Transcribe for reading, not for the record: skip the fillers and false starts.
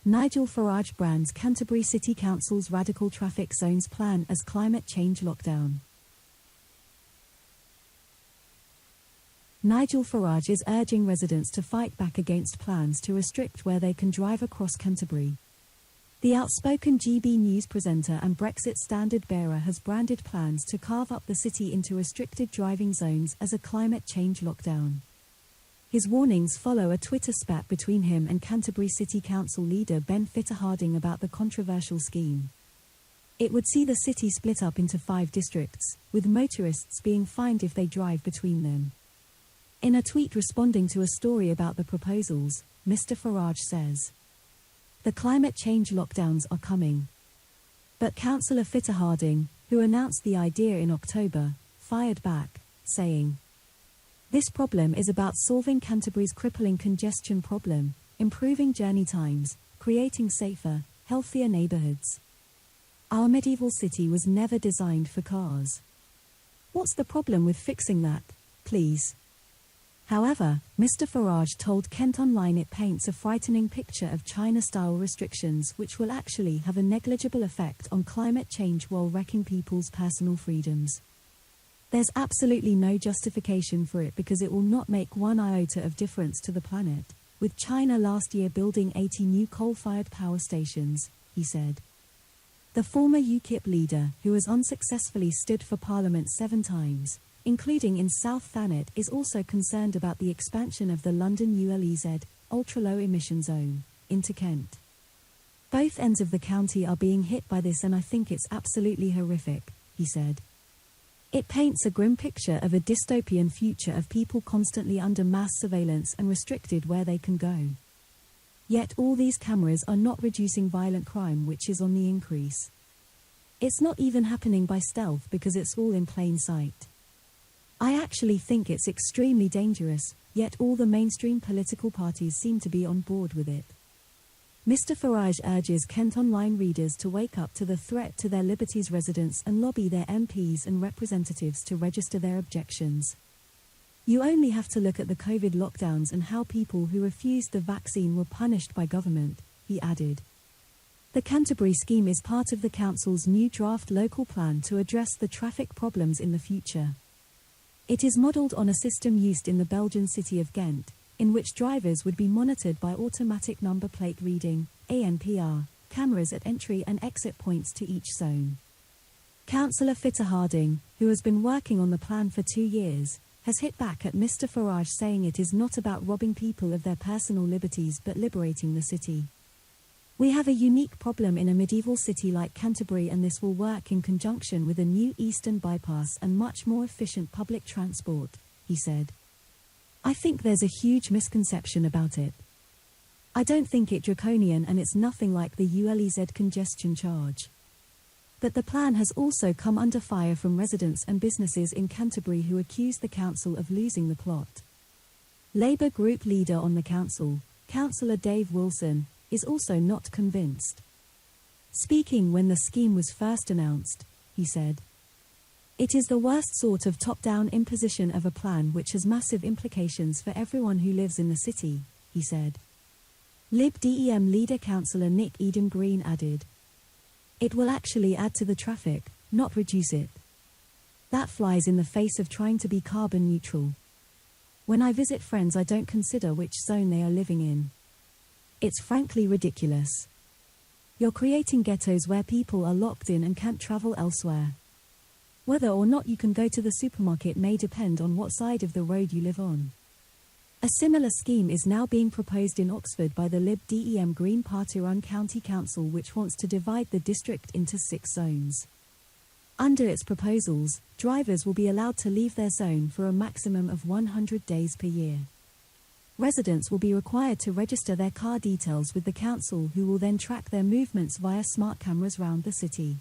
Nigel Farage brands Canterbury City Council's radical traffic zones plan as climate change lockdown. Nigel Farage is urging residents to fight back against plans to restrict where they can drive across Canterbury. The outspoken GB News presenter and Brexit standard-bearer has branded plans to carve up the city into restricted driving zones as a climate change lockdown. His warnings follow a Twitter spat between him and Canterbury City Council leader Cllr Fitter-Harding about the controversial scheme. It would see the city split up into 5 districts, with motorists being fined if they drive between them. In a tweet responding to a story about the proposals, Mr. Farage says, "The climate change lockdowns are coming." But Cllr Fitter-Harding, who announced the idea in October, fired back, saying, "This problem is about solving Canterbury's crippling congestion problem, improving journey times, creating safer, healthier neighbourhoods. Our medieval city was never designed for cars. What's the problem with fixing that, please?" However, Mr. Farage told KentOnline it paints a frightening picture of China-style restrictions which will actually have a negligible effect on climate change while wrecking people's personal freedoms. There's absolutely no justification for it because it will not make one iota of difference to the planet, with China last year building 80 new coal-fired power stations, he said. The former UKIP leader, who has unsuccessfully stood for Parliament 7 times, including in South Thanet, is also concerned about the expansion of the London ULEZ, ultra-low emission zone, into Kent. "Both ends of the county are being hit by this and I think it's absolutely horrific," he said. "It paints a grim picture of a dystopian future of people constantly under mass surveillance and restricted where they can go. Yet all these cameras are not reducing violent crime, which is on the increase. It's not even happening by stealth because it's all in plain sight. I actually think it's extremely dangerous, yet all the mainstream political parties seem to be on board with it." Mr. Farage urges KentOnline readers to wake up to the threat to their liberties residents and lobby their MPs and representatives to register their objections. "You only have to look at the COVID lockdowns and how people who refused the vaccine were punished by government," he added. The Canterbury scheme is part of the council's new draft local plan to address the traffic problems in the future. It is modelled on a system used in the Belgian city of Ghent, in which drivers would be monitored by automatic number plate reading, ANPR, cameras at entry and exit points to each zone. Cllr Fitter-Harding, who has been working on the plan for 2 years, has hit back at Mr. Farage, saying it is not about robbing people of their personal liberties but liberating the city. "We have a unique problem in a medieval city like Canterbury, and this will work in conjunction with a new eastern bypass and much more efficient public transport," he said. "I think there's a huge misconception about it. I don't think it's draconian and it's nothing like the ULEZ congestion charge." But the plan has also come under fire from residents and businesses in Canterbury who accuse the council of losing the plot. Labour group leader on the council, Councillor Dave Wilson, is also not convinced. Speaking when the scheme was first announced, he said, "It is the worst sort of top-down imposition of a plan which has massive implications for everyone who lives in the city," he said. Lib Dem leader Councillor Nick Eden Green added, "It will actually add to the traffic, not reduce it. That flies in the face of trying to be carbon neutral. When I visit friends, I don't consider which zone they are living in. It's frankly ridiculous. You're creating ghettos where people are locked in and can't travel elsewhere. Whether or not you can go to the supermarket may depend on what side of the road you live on." A similar scheme is now being proposed in Oxford by the Lib Dem Green Party-run County Council, which wants to divide the district into 6 zones. Under its proposals, drivers will be allowed to leave their zone for a maximum of 100 days per year. Residents will be required to register their car details with the council, who will then track their movements via smart cameras round the city.